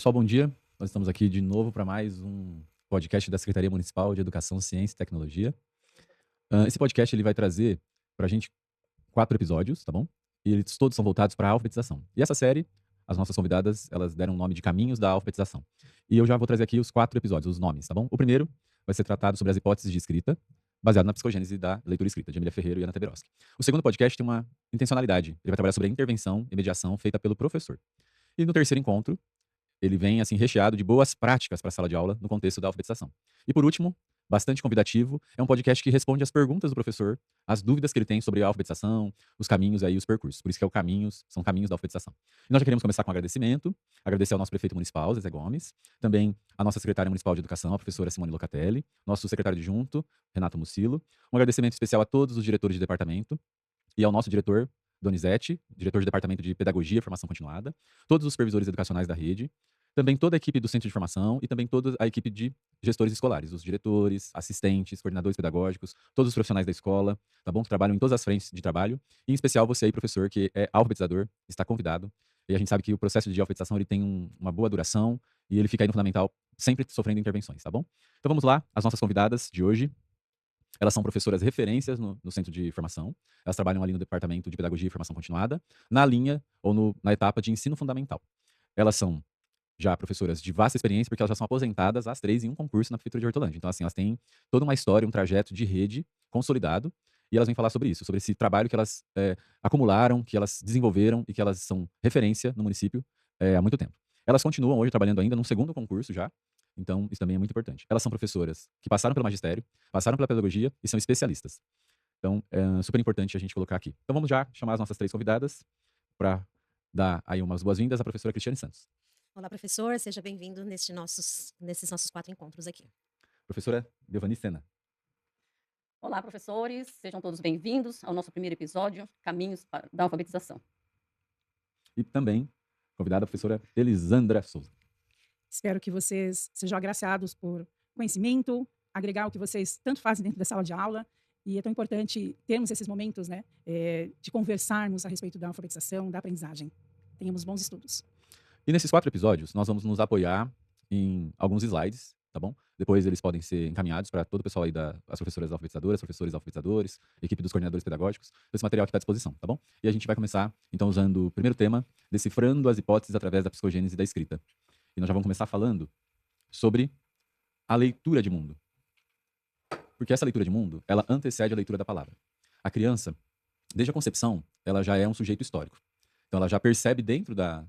Pessoal, bom dia. Nós estamos aqui de novo para mais um podcast da Secretaria Municipal de Educação, Ciência e Tecnologia. Esse podcast ele vai trazer para a gente 4 episódios, tá bom? E eles todos são voltados para a alfabetização. E essa série, as nossas convidadas, elas deram o nome de Caminhos da Alfabetização. E eu já vou trazer aqui os 4 episódios, os nomes, tá bom? O primeiro vai ser tratado sobre as hipóteses de escrita, baseado na psicogênese da leitura escrita, de Emília Ferreira e Ana Teberoski. O segundo podcast tem uma intencionalidade. Ele vai trabalhar sobre a intervenção e mediação feita pelo professor. E no terceiro encontro, ele vem assim recheado de boas práticas para a sala de aula no contexto da alfabetização. E por último, bastante convidativo, é um podcast que responde às perguntas do professor, as dúvidas que ele tem sobre a alfabetização, os caminhos aí, os percursos. Por isso que são caminhos da alfabetização. E nós já queremos começar com um agradecimento, agradecer ao nosso prefeito municipal, Zezé Gomes, também a nossa secretária municipal de educação, a professora Simone Locatelli, nosso secretário adjunto, Renato Mucilo, um agradecimento especial a todos os diretores de departamento e ao nosso diretor, Donizete, diretor de departamento de pedagogia e formação continuada, todos os supervisores educacionais da rede, também toda a equipe do centro de formação e também toda a equipe de gestores escolares, os diretores, assistentes, coordenadores pedagógicos, todos os profissionais da escola, tá bom? Que trabalham em todas as frentes de trabalho, e em especial você aí, professor, que é alfabetizador, está convidado. E a gente sabe que o processo de alfabetização ele tem uma boa duração e ele fica aí no fundamental, sempre sofrendo intervenções, tá bom? Então vamos lá, as nossas convidadas de hoje. Elas são professoras referências no centro de formação. Elas trabalham ali no departamento de pedagogia e formação continuada, na linha ou na etapa de ensino fundamental. Elas são já professoras de vasta experiência, porque elas já são aposentadas, as 3, em um concurso na Prefeitura de Hortolândia. Então, assim, elas têm toda uma história, um trajeto de rede consolidado, e elas vêm falar sobre isso, sobre esse trabalho que elas acumularam, que elas desenvolveram e que elas são referência no município há muito tempo. Elas continuam hoje trabalhando ainda num segundo concurso já, então isso também é muito importante. Elas são professoras que passaram pelo magistério, passaram pela pedagogia e são especialistas. Então, é super importante a gente colocar aqui. Então, vamos já chamar as nossas 3 convidadas para dar aí umas boas-vindas à professora Cristiane Santos. Olá, professor, seja bem-vindo nesses nossos 4 encontros aqui. Professora Devani Sena. Olá, professores, sejam todos bem-vindos ao nosso primeiro episódio, Caminhos da Alfabetização. E também convidada a professora Elisandra Souza. Espero que vocês sejam agraciados por conhecimento, agregar o que vocês tanto fazem dentro da sala de aula. E é tão importante termos esses momentos, né, de conversarmos a respeito da alfabetização, da aprendizagem. Tenhamos bons estudos. E nesses 4 episódios, nós vamos nos apoiar em alguns slides, tá bom? Depois eles podem ser encaminhados para todo o pessoal aí as professoras alfabetizadoras, professores alfabetizadores, equipe dos coordenadores pedagógicos, esse material que está à disposição, tá bom? E a gente vai começar, então, usando o primeiro tema, decifrando as hipóteses através da psicogênese da escrita. E nós já vamos começar falando sobre a leitura de mundo. Porque essa leitura de mundo, ela antecede a leitura da palavra. A criança, desde a concepção, ela já é um sujeito histórico. Então ela já percebe dentro da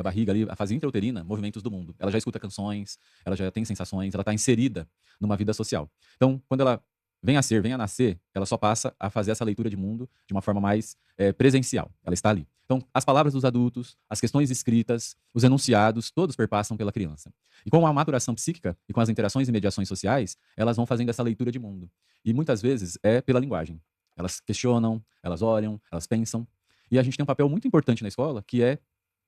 barriga ali, a fase intrauterina, movimentos do mundo. Ela já escuta canções, ela já tem sensações, ela está inserida numa vida social. Então, quando ela vem a nascer, ela só passa a fazer essa leitura de mundo de uma forma mais presencial. Ela está ali. Então, as palavras dos adultos, as questões escritas, os enunciados, todos perpassam pela criança. E com a maturação psíquica e com as interações e mediações sociais, elas vão fazendo essa leitura de mundo. E muitas vezes é pela linguagem. Elas questionam, elas olham, elas pensam. E a gente tem um papel muito importante na escola, que é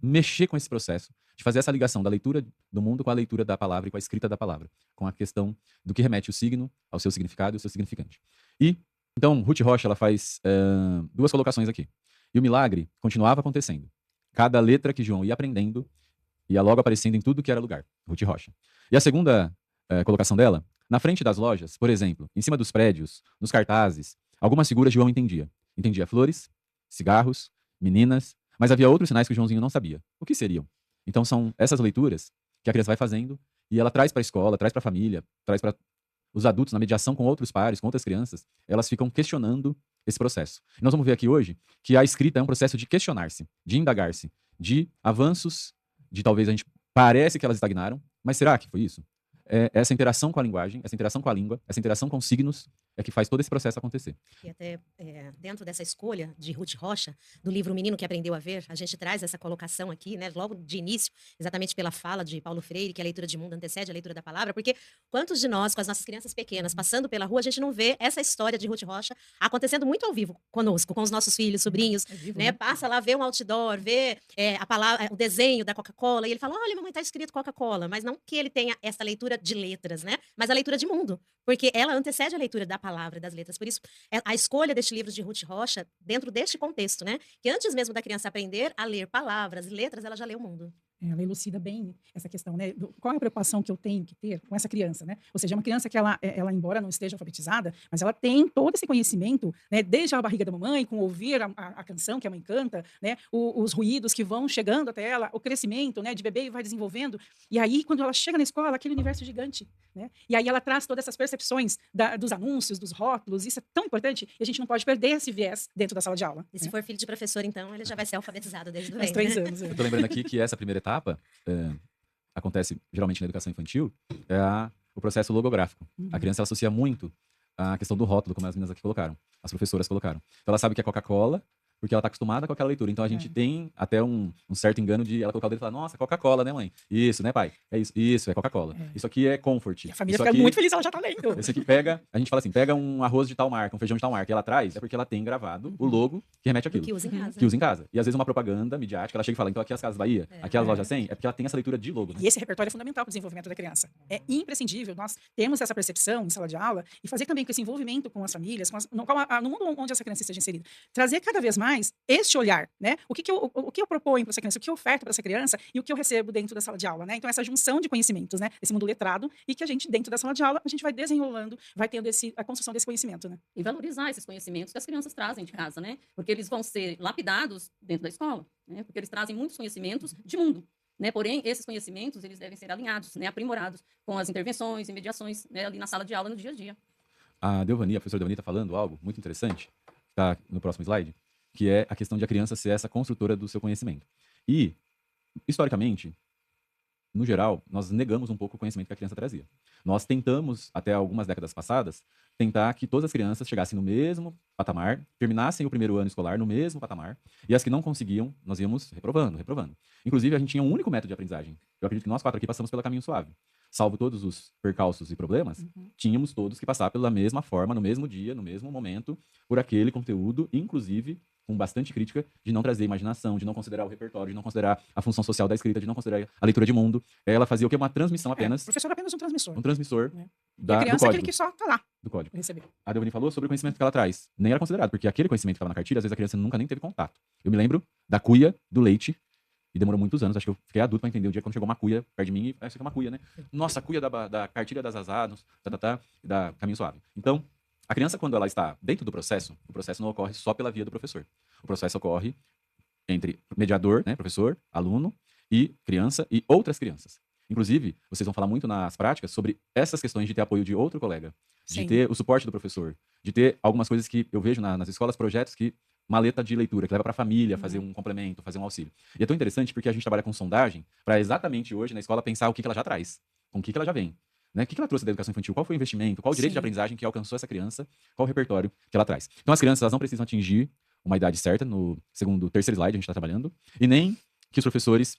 mexer com esse processo, de fazer essa ligação da leitura do mundo com a leitura da palavra e com a escrita da palavra, com a questão do que remete o signo ao seu significado e ao seu significante. E, então, Ruth Rocha, ela faz 2 colocações aqui. E o milagre continuava acontecendo. Cada letra que João ia aprendendo ia logo aparecendo em tudo que era lugar. Ruth Rocha. E a segunda colocação dela, na frente das lojas, por exemplo, em cima dos prédios, nos cartazes, algumas figuras João entendia. Entendia flores, cigarros, meninas, mas havia outros sinais que o Joãozinho não sabia. O que seriam? Então são essas leituras que a criança vai fazendo e ela traz para a escola, traz para a família, traz para os adultos, na mediação com outros pares, com outras crianças, elas ficam questionando esse processo. E nós vamos ver aqui hoje que a escrita é um processo de questionar-se, de indagar-se, de avanços, de talvez a gente parece que elas estagnaram, mas será que foi isso? Essa interação com a linguagem, essa interação com a língua, essa interação com signos é que faz todo esse processo acontecer. E até dentro dessa escolha de Ruth Rocha, do livro O Menino que Aprendeu a Ver, a gente traz essa colocação aqui, né, logo de início, exatamente pela fala de Paulo Freire, que a leitura de mundo antecede a leitura da palavra, porque quantos de nós, com as nossas crianças pequenas, passando pela rua, a gente não vê essa história de Ruth Rocha acontecendo muito ao vivo conosco, com os nossos filhos, sobrinhos, vivo, né? Passa lá, vê um outdoor, vê a palavra, o desenho da Coca-Cola, e ele fala, olha, mamãe, tá escrito Coca-Cola, mas não que ele tenha essa leitura de letras, né? Mas a leitura de mundo, porque ela antecede a leitura da palavra e das letras. Por isso, a escolha deste livro de Ruth Rocha, dentro deste contexto, né? Que antes mesmo da criança aprender a ler palavras e letras, ela já lê o mundo. Ela elucida bem essa questão, né? Qual é a preocupação que eu tenho que ter com essa criança, né? Ou seja, uma criança que ela embora não esteja alfabetizada, mas ela tem todo esse conhecimento, né? Desde a barriga da mamãe, com ouvir a canção que a mãe canta, né? Os ruídos que vão chegando até ela, o crescimento, né? De bebê e vai desenvolvendo. E aí, quando ela chega na escola, aquele universo gigante, né? E aí ela traz todas essas percepções dos anúncios, dos rótulos. Isso é tão importante e a gente não pode perder esse viés dentro da sala de aula. E se for filho de professor, então, ele já vai ser alfabetizado desde o Aos 3 anos. Eu tô lembrando aqui que essa primeira etapa acontece geralmente na educação infantil, o processo logográfico. A criança ela associa muito a questão do rótulo, como as meninas aqui colocaram, as professoras colocaram. Então ela sabe que é Coca-Cola, porque ela está acostumada com aquela leitura. Então a gente tem até um certo engano de ela colocar o dedo e falar, nossa, Coca-Cola, né, mãe? Isso, né, pai? É isso é Coca-Cola. Isso aqui é Comfort. E a família isso fica aqui, muito feliz, ela já está lendo. Esse aqui a gente fala assim, pega um arroz de tal marca, um feijão de tal marca, e ela traz, é porque ela tem gravado o logo que remete àquilo. Que usa em casa. Que usa em casa. E às vezes uma propaganda midiática, ela chega e fala, então aqui as Casas Bahia, aqui as lojas 100, é porque ela tem essa leitura de logo. Né? E esse repertório é fundamental para o desenvolvimento da criança. É imprescindível nós termos essa percepção em sala de aula e fazer também com esse envolvimento com as famílias, no mundo onde essa criança esteja inserida. Trazer cada vez mais este olhar, né? O que eu proponho para essa criança, o que eu oferto para essa criança e o que eu recebo dentro da sala de aula, né? Então, essa junção de conhecimentos, né? Esse mundo letrado e que a gente, dentro da sala de aula, a gente vai desenrolando, vai tendo a construção desse conhecimento, né? E valorizar esses conhecimentos que as crianças trazem de casa, né? Porque eles vão ser lapidados dentro da escola, né? Porque eles trazem muitos conhecimentos de mundo. Né? Porém, esses conhecimentos eles devem ser alinhados, né? Aprimorados com as intervenções e mediações, né? Ali na sala de aula, no dia a dia. A professora Delvani está falando algo muito interessante, está no próximo slide, que é a questão de a criança ser essa construtora do seu conhecimento. E, historicamente, no geral, nós negamos um pouco o conhecimento que a criança trazia. Nós tentamos, até algumas décadas passadas, tentar que todas as crianças chegassem no mesmo patamar, terminassem o primeiro ano escolar no mesmo patamar, e as que não conseguiam, nós íamos reprovando. Inclusive, a gente tinha um único método de aprendizagem. Eu acredito que nós 4 aqui passamos pelo caminho suave. Salvo todos os percalços e problemas, tínhamos todos que passar pela mesma forma, no mesmo dia, no mesmo momento, por aquele conteúdo, inclusive com bastante crítica, de não trazer imaginação, de não considerar o repertório, de não considerar a função social da escrita, de não considerar a leitura de mundo. Ela fazia o quê? Uma transmissão apenas. O professor é apenas um transmissor. Um transmissor E a criança do código. é aquele que só está lá. Do código. Para receber. A Delvani falou sobre o conhecimento que ela traz. Nem era considerado, porque aquele conhecimento que estava na cartilha, às vezes a criança nunca nem teve contato. Eu me lembro da cuia do leite, e demorou muitos anos, acho que eu fiquei adulto para entender o dia quando chegou uma cuia perto de mim, e isso aqui é uma cuia, né? Nossa, a cuia da cartilha das asados, da Caminho Suave. Então, a criança, quando ela está dentro do processo, o processo não ocorre só pela via do professor. O processo ocorre entre mediador, né, professor, aluno e criança e outras crianças. Inclusive, vocês vão falar muito nas práticas sobre essas questões de ter apoio de outro colega, de ter o suporte do professor, de ter algumas coisas que eu vejo nas escolas, projetos que maleta de leitura, que leva para a família fazer um complemento, fazer um auxílio. E é tão interessante porque a gente trabalha com sondagem para exatamente hoje na escola pensar o que ela já traz, com o que ela já vem. Né? O que ela trouxe da educação infantil? Qual foi o investimento? Qual o direito de aprendizagem que alcançou essa criança? Qual o repertório que ela traz? Então, as crianças elas não precisam atingir uma idade certa, no terceiro slide a gente está trabalhando, e nem que os professores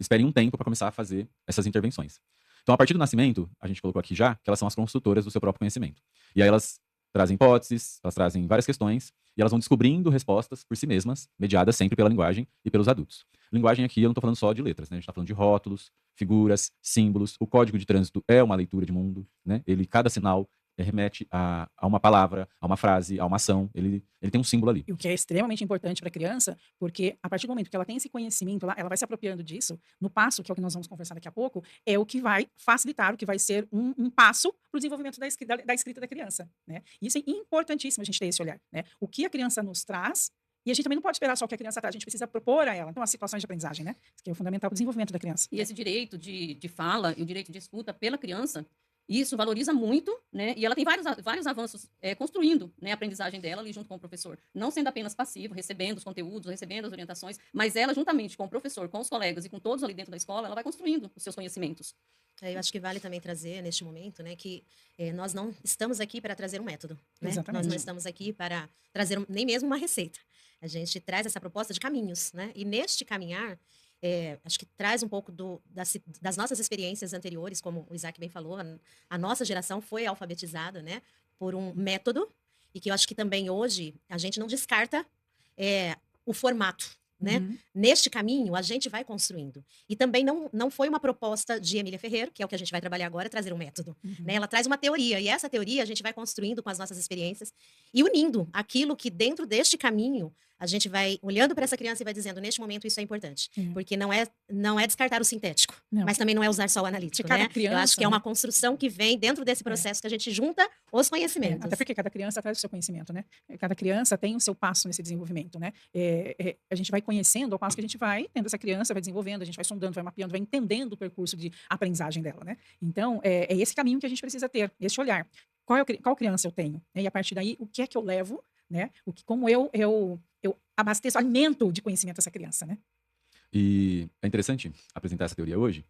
esperem um tempo para começar a fazer essas intervenções. Então, a partir do nascimento, a gente colocou aqui já que elas são as construtoras do seu próprio conhecimento. E aí elas trazem hipóteses, elas trazem várias questões, e elas vão descobrindo respostas por si mesmas, mediadas sempre pela linguagem e pelos adultos. Linguagem aqui, eu não estou falando só de letras, né? A gente está falando de rótulos, figuras, símbolos. O código de trânsito é uma leitura de mundo, né? Cada sinal remete a uma palavra, a uma frase, a uma ação. Ele tem um símbolo ali. E o que é extremamente importante para a criança, porque a partir do momento que ela tem esse conhecimento, ela vai se apropriando disso, no passo, que é o que nós vamos conversar daqui a pouco, é o que vai facilitar, o que vai ser um passo para o desenvolvimento da escrita da criança. Né? Isso é importantíssimo a gente ter esse olhar. Né? O que a criança nos traz, e a gente também não pode esperar só o que a criança traz, a gente precisa propor a ela. Então, as situações de aprendizagem, né? Que é o fundamental para o desenvolvimento da criança. E esse direito de fala e o direito de escuta pela criança, isso valoriza muito, né? E ela tem vários avanços construindo, né, a aprendizagem dela ali junto com o professor. Não sendo apenas passivo, recebendo os conteúdos, recebendo as orientações, mas ela, juntamente com o professor, com os colegas e com todos ali dentro da escola, ela vai construindo os seus conhecimentos. Eu acho que vale também trazer, neste momento, né, que nós não estamos aqui para trazer um método. Né? Nós não estamos aqui para trazer nem mesmo uma receita. A gente traz essa proposta de caminhos, né? E neste caminhar, acho que traz um pouco das nossas experiências anteriores, como o Isaac bem falou, a nossa geração foi alfabetizada, né, por um método, e que eu acho que também hoje a gente não descarta o formato. Né? Neste caminho, a gente vai construindo. E também não foi uma proposta de Emília Ferreiro, que é o que a gente vai trabalhar agora, trazer um método. Né? Ela traz uma teoria, e essa teoria a gente vai construindo com as nossas experiências e unindo aquilo que dentro deste caminho a gente vai olhando para essa criança e vai dizendo, neste momento isso é importante. Porque não é descartar o sintético, Não. mas também não é usar só o analítico, Cada né? criança, Eu acho que é uma né? construção que vem dentro desse processo que a gente junta os conhecimentos. Até porque cada criança traz o seu conhecimento, né? Cada criança tem o seu passo nesse desenvolvimento, né? A gente vai conhecendo ao passo que a gente vai tendo essa criança, vai desenvolvendo, a gente vai sondando, vai mapeando, vai entendendo o percurso de aprendizagem dela, né? Então, é esse caminho que a gente precisa ter, esse olhar. Qual criança eu tenho? E a partir daí, o que é que eu levo, né? Como eu abasteço, alimento de conhecimento essa criança, né? E é interessante apresentar essa teoria hoje.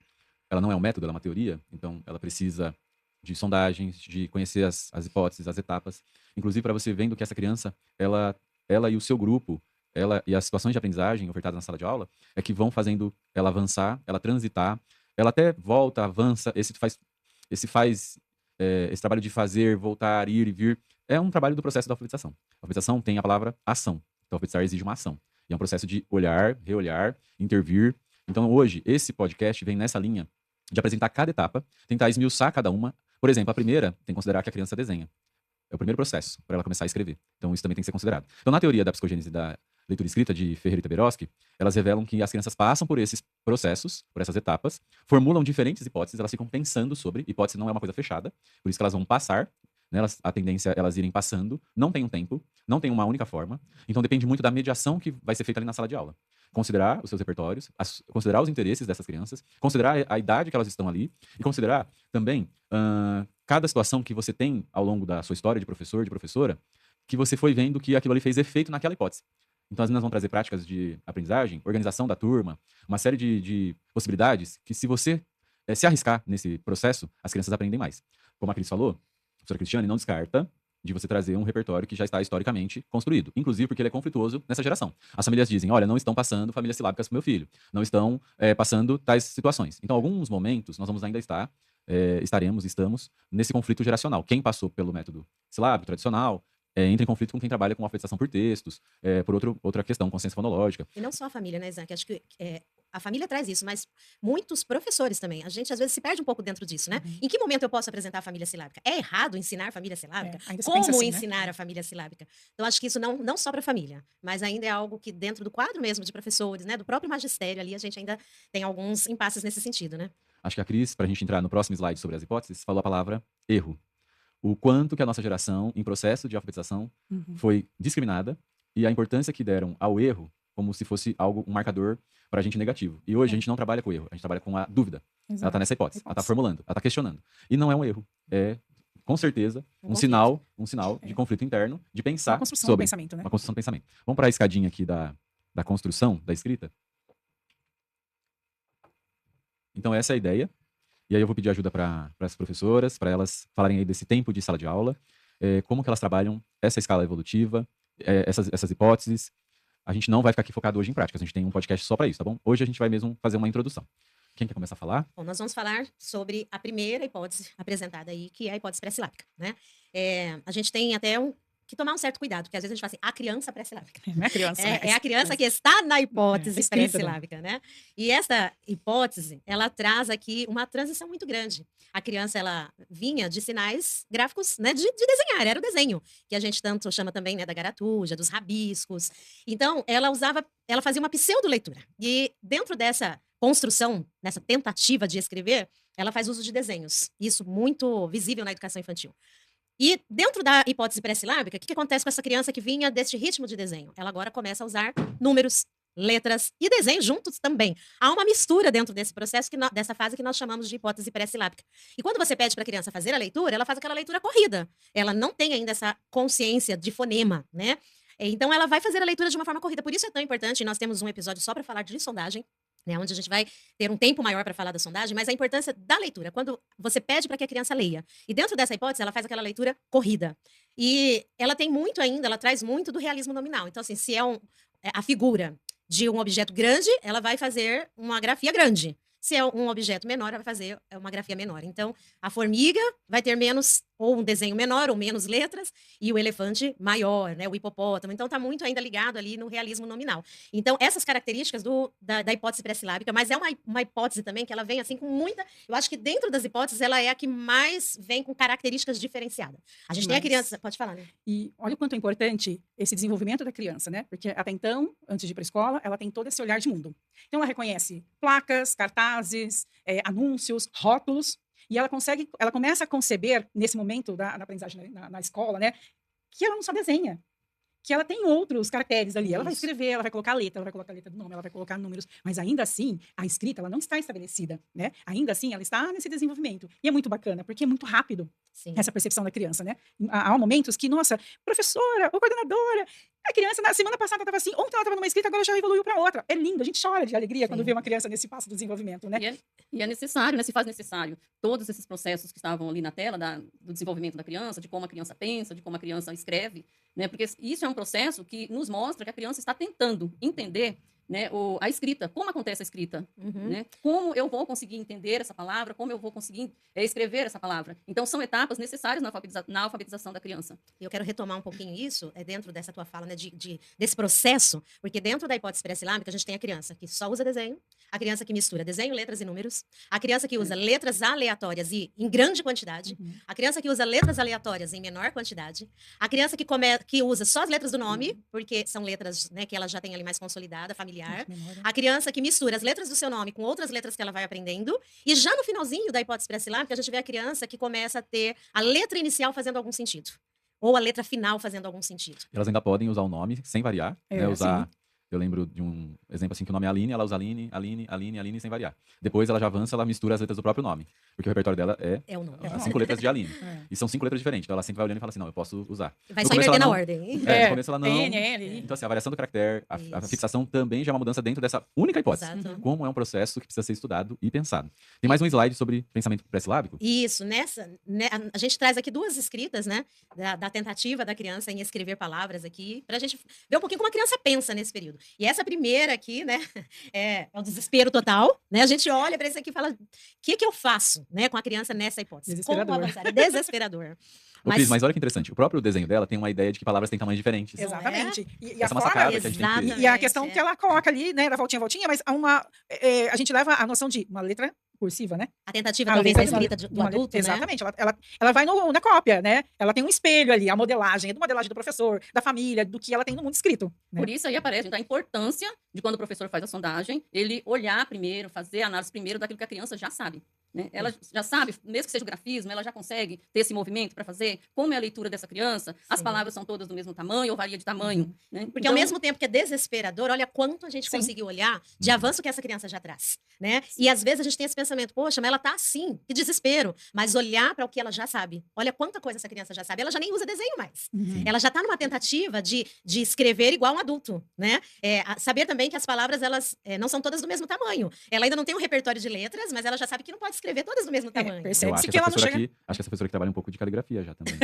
Ela não é um método, ela é uma teoria, então ela precisa de sondagens, de conhecer as hipóteses, as etapas. Inclusive, para você vendo que essa criança, ela e o seu grupo, ela e as situações de aprendizagem ofertadas na sala de aula, é que vão fazendo ela avançar, ela transitar, ela até volta, avança, esse trabalho de fazer, voltar, ir e vir, é um trabalho do processo da alfabetização. A alfabetização tem a palavra ação. Então, alfabetizar exige uma ação. E é um processo de olhar, reolhar, intervir. Então, hoje, esse podcast vem nessa linha de apresentar cada etapa, tentar esmiuçar cada uma. Por exemplo, a primeira tem que considerar que a criança desenha. É o primeiro processo para ela começar a escrever. Então, isso também tem que ser considerado. Então, na teoria da psicogênese da leitura escrita de Ferreira e Taberowski, elas revelam que as crianças passam por esses processos, por essas etapas, formulam diferentes hipóteses, elas ficam pensando sobre. Hipótese não é uma coisa fechada, por isso que elas vão passar, né? A tendência é elas irem passando, não tem um tempo, não tem uma única forma. Então, depende muito da mediação que vai ser feita ali na sala de aula. Considerar os seus repertórios, considerar os interesses dessas crianças, considerar a idade que elas estão ali e considerar também cada situação que você tem ao longo da sua história de professor, de professora, que você foi vendo que aquilo ali fez efeito naquela hipótese. Então, as meninas vão trazer práticas de aprendizagem, organização da turma, uma série de possibilidades que, se você se arriscar nesse processo, as crianças aprendem mais. Como a Cris falou, a professora Cristiane não descarta de você trazer um repertório que já está historicamente construído. Inclusive porque ele é conflituoso nessa geração. As famílias dizem, olha, não estão passando famílias silábicas para o meu filho. Não estão passando tais situações. Então, em alguns momentos, nós vamos ainda estamos nesse conflito geracional. Quem passou pelo método silábico tradicional entra em conflito com quem trabalha com alfabetização por textos, por outra questão, consciência fonológica. E não só a família, né, Isaac? Acho que a família traz isso, mas muitos professores também. A gente, às vezes, se perde um pouco dentro disso, né? Em que momento eu posso apresentar a família silábica? É errado ensinar a família silábica? Como assim, ensinar né? a família silábica? Então, acho que isso não só para a família, mas ainda é algo que, dentro do quadro mesmo de professores, né, do próprio magistério ali, a gente ainda tem alguns impasses nesse sentido, né? Acho que a Cris, para a gente entrar no próximo slide sobre as hipóteses, falou a palavra erro. O quanto que a nossa geração, em processo de alfabetização, foi discriminada e a importância que deram ao erro como se fosse um marcador para a gente negativo. E hoje a gente não trabalha com erro, a gente trabalha com a dúvida. Exato. Ela está nessa hipótese, ela está formulando, ela está questionando. E não é um erro, é, com certeza, um sinal de conflito interno, de pensar uma construção sobre do pensamento, né? Uma construção do pensamento. Vamos para a escadinha aqui da construção, da escrita? Então essa é a ideia. E aí eu vou pedir ajuda para as professoras, para elas falarem aí desse tempo de sala de aula, como que elas trabalham essa escala evolutiva, essas hipóteses. A gente não vai ficar aqui focado hoje em práticas, a gente tem um podcast só para isso, tá bom? Hoje a gente vai mesmo fazer uma introdução. Quem quer começar a falar? Bom, nós vamos falar sobre a primeira hipótese apresentada aí, que é a hipótese pré-silábica, né? A gente tem até que tomar um certo cuidado, porque às vezes a gente fala assim, a criança pré-silábica. Não é a criança. É a criança que está na hipótese pré-silábica, né? E essa hipótese, ela traz aqui uma transição muito grande. A criança, ela vinha de sinais gráficos, né, de desenhar, era o desenho, que a gente tanto chama também, né, da garatuja, dos rabiscos. Então, ela fazia uma pseudo-leitura. E dentro dessa construção, nessa tentativa de escrever, ela faz uso de desenhos. Isso muito visível na educação infantil. E dentro da hipótese pré-silábica, o que acontece com essa criança que vinha deste ritmo de desenho? Ela agora começa a usar números, letras e desenhos juntos também. Há uma mistura dentro desse processo, dessa fase que nós chamamos de hipótese pré-silábica. E quando você pede para a criança fazer a leitura, ela faz aquela leitura corrida. Ela não tem ainda essa consciência de fonema, né? Então, ela vai fazer a leitura de uma forma corrida. Por isso é tão importante, nós temos um episódio só para falar de sondagem, né, onde a gente vai ter um tempo maior para falar da sondagem, mas a importância da leitura, quando você pede para que a criança leia. E dentro dessa hipótese, ela faz aquela leitura corrida. E ela tem muito ainda, ela traz muito do realismo nominal. Então, assim, se a figura de um objeto grande, ela vai fazer uma grafia grande. Se é um objeto menor, ela vai fazer uma grafia menor. Então, a formiga vai ter menos, ou um desenho menor, ou menos letras, e o elefante maior, né? O hipopótamo. Então, está muito ainda ligado ali no realismo nominal. Então, essas características da hipótese pré-silábica, mas é uma hipótese também que ela vem assim com muita... Eu acho que dentro das hipóteses, ela é a que mais vem com características diferenciadas. A gente tem a criança... Pode falar, né? E olha o quanto é importante esse desenvolvimento da criança, né? Porque até então, antes de ir para a escola, ela tem todo esse olhar de mundo. Então, ela reconhece placas, cartazes, anúncios, rótulos, e ela começa a conceber, nesse momento da aprendizagem na escola, né? Que ela não só desenha, que ela tem outros caracteres ali. Ela vai escrever, ela vai colocar a letra, ela vai colocar a letra do nome, ela vai colocar números, mas ainda assim, a escrita, ela não está estabelecida, né? Ainda assim, ela está nesse desenvolvimento. E é muito bacana, porque é muito rápido essa percepção da criança, né? Há momentos que, nossa, professora ou coordenadora, a criança na semana passada estava assim, ontem ela estava numa escrita, agora já evoluiu para outra. É lindo, a gente chora de alegria quando vê uma criança nesse passo do desenvolvimento, né? E é necessário, né? Se faz necessário todos esses processos que estavam ali na tela do desenvolvimento da criança, de como a criança pensa, de como a criança escreve, né? Porque isso é um processo que nos mostra que a criança está tentando entender, né, a escrita, como acontece a escrita, né? Como eu vou conseguir entender essa palavra, como eu vou conseguir escrever essa palavra. Então, são etapas necessárias na alfabetização da criança. Eu quero retomar um pouquinho isso, dentro dessa tua fala, né, desse processo, porque dentro da hipótese pré-silábica, a gente tem a criança que só usa desenho, a criança que mistura desenho, letras e números, a criança que usa letras aleatórias e em grande quantidade, a criança que usa letras aleatórias em menor quantidade, a criança que usa só as letras do nome, porque são letras, né, que ela já tem ali mais consolidada, familiar. A criança que mistura as letras do seu nome com outras letras que ela vai aprendendo. E já no finalzinho da hipótese pré-silábica, a gente vê a criança que começa a ter a letra inicial fazendo algum sentido. Ou a letra final fazendo algum sentido. Elas ainda podem usar o nome sem variar, né? Usar... Eu lembro de um exemplo assim, que o nome é Aline, ela usa Aline, Aline, Aline, Aline, sem variar. Depois ela já avança, ela mistura as letras do próprio nome. Porque o repertório dela é o nome. As 5 letras de Aline. E são 5 letras diferentes. Então ela sempre vai olhando e fala assim, não, eu posso usar. Vai só inverter na ordem. No começo ela não. Então assim, a variação do caractere, a fixação também já é uma mudança dentro dessa única hipótese. Exato. Como é um processo que precisa ser estudado e pensado. Tem mais um slide sobre pensamento pré-silábico? Isso, a gente traz aqui 2 escritas, né, da tentativa da criança em escrever palavras aqui, pra gente ver um pouquinho como a criança pensa nesse período. E essa primeira aqui, né, é o desespero total, né? A gente olha para isso aqui e fala, o que eu faço, né, com a criança nessa hipótese? Como avançar? É desesperador. Mas olha que interessante, o próprio desenho dela tem uma ideia de que palavras têm tamanhos diferentes. Exatamente. E a forma, e a questão que ela coloca ali, né, da voltinha, mas a gente leva a noção de uma letra cursiva, né? A tentativa, talvez, da escrita do adulto, exatamente. Né? Ela vai na cópia, né? Ela tem um espelho ali, a modelagem, é do modelagem do professor, da família, do que ela tem no mundo escrito. Né? Por isso aí aparece então, a importância de quando o professor faz a sondagem, ele olhar primeiro, fazer a análise primeiro daquilo que a criança já sabe. Né? Ela já sabe, mesmo que seja o grafismo, ela já consegue ter esse movimento para fazer, como é a leitura dessa criança, as palavras são todas do mesmo tamanho ou varia de tamanho. Né? Porque então, ao mesmo tempo que é desesperador, olha quanto a gente conseguiu olhar de avanço que essa criança já traz. Né? E às vezes a gente tem esse pensamento, poxa, mas ela tá assim, que desespero. Mas olhar para o que ela já sabe, olha quanta coisa essa criança já sabe, ela já nem usa desenho mais. Ela já está numa tentativa de escrever igual um adulto. Né? Saber também que as palavras, elas não são todas do mesmo tamanho. Ela ainda não tem um repertório de letras, mas ela já sabe que não pode escrever todas do mesmo tamanho. Percebe-se que ela não chega... Acho que essa professora aqui trabalha um pouco de caligrafia já também.